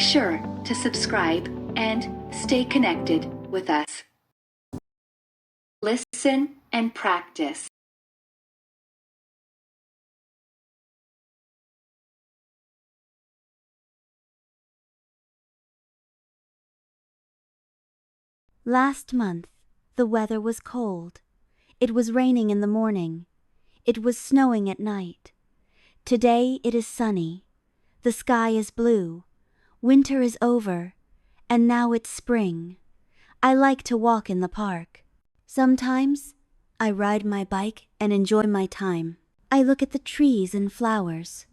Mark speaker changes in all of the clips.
Speaker 1: sure to subscribe and stay connected with us. Listen and practice.
Speaker 2: Last month, the weather was cold. It was raining in the morning. It was snowing at night. Today it is sunny. The sky is blue. Winter is over, and now it's spring. I like to walk in the park. Sometimes, I ride my bike and enjoy my time. I look at the trees and flowers.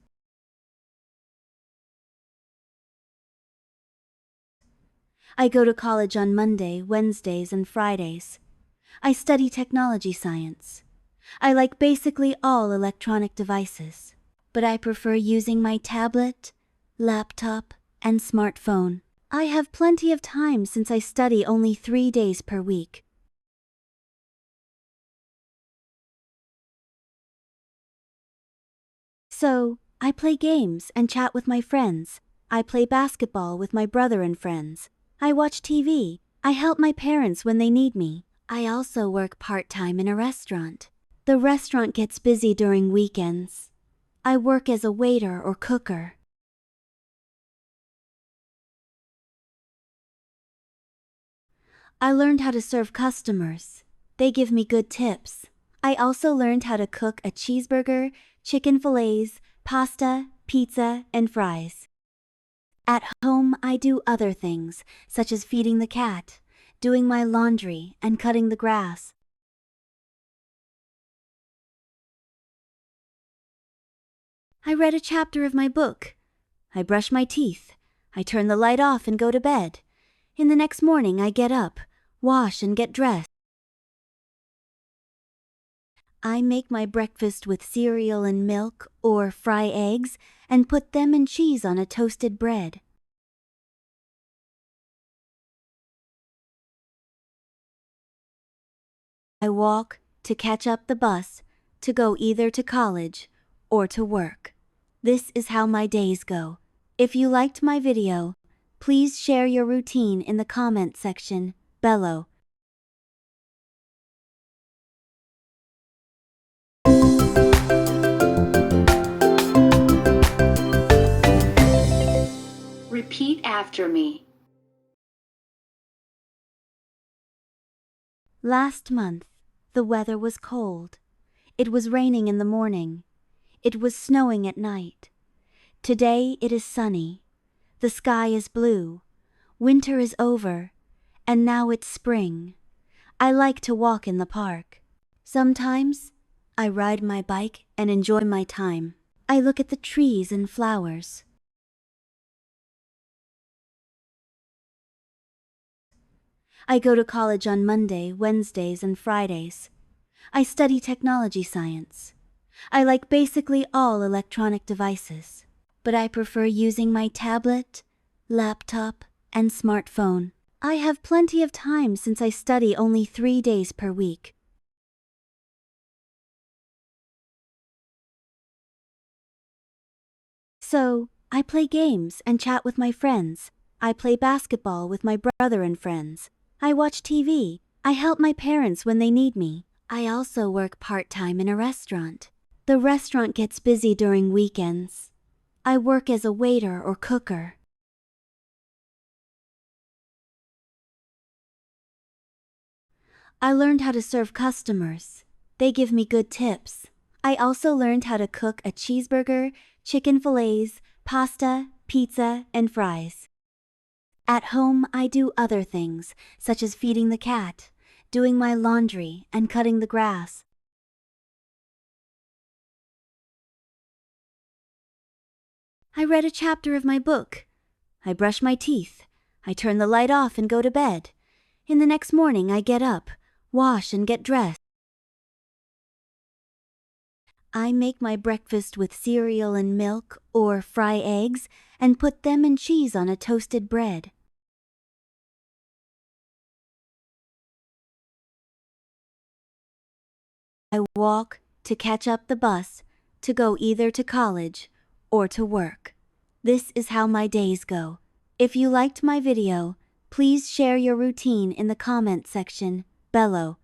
Speaker 2: I go to college on Monday, Wednesdays, and Fridays. I study technology science. I like basically all electronic devices, but I prefer using my tablet, laptop, and smartphone. I have plenty of time since I study only 3 days per week. So, I play games and chat with my friends. I play basketball with my brother and friends. I watch TV. I help my parents when they need me. I also work part-time in a restaurant. The restaurant gets busy during weekends. I work as a waiter or cooker. I learned how to serve customers. They give me good tips. I also learned how to cook a cheeseburger, chicken fillets, pasta, pizza, and fries. At home, I do other things, such as feeding the cat, doing my laundry, and cutting the grass. I read a chapter of my book. I brush my teeth. I turn the light off and go to bed. In the next morning, I get up, wash, and get dressed. I make my breakfast with cereal and milk or fry eggs and put them and cheese on a toasted bread. I walk to catch up the bus to go either to college or to work. This is how my days go. If you liked my video, please share your routine in the comment section below.
Speaker 1: Repeat after me.
Speaker 2: Last month, the weather was cold. It was raining in the morning. It was snowing at night. Today it is sunny. The sky is blue. Winter is over, and now it's spring. I like to walk in the park. Sometimes, I ride my bike and enjoy my time. I look at the trees and flowers. I go to college on Monday, Wednesdays, and Fridays. I study technology science. I like basically all electronic devices, but I prefer using my tablet, laptop, and smartphone. I have plenty of time since I study only 3 days per week. So, I play games and chat with my friends. I play basketball with my brother and friends. I watch TV. I help my parents when they need me. I also work part-time in a restaurant. The restaurant gets busy during weekends. I work as a waiter or cooker. I learned how to serve customers. They give me good tips. I also learned how to cook a cheeseburger, chicken fillets, pasta, pizza, and fries. At home, I do other things, such as feeding the cat, doing my laundry, and cutting the grass. I read a chapter of my book. I brush my teeth. I turn the light off and go to bed. In the next morning, I get up, wash, and get dressed. I make my breakfast with cereal and milk or fry eggs and put them and cheese on a toasted bread. I walk to catch up the bus to go either to college or to work. This is how my days go. If you liked my video, please share your routine in the comment section below.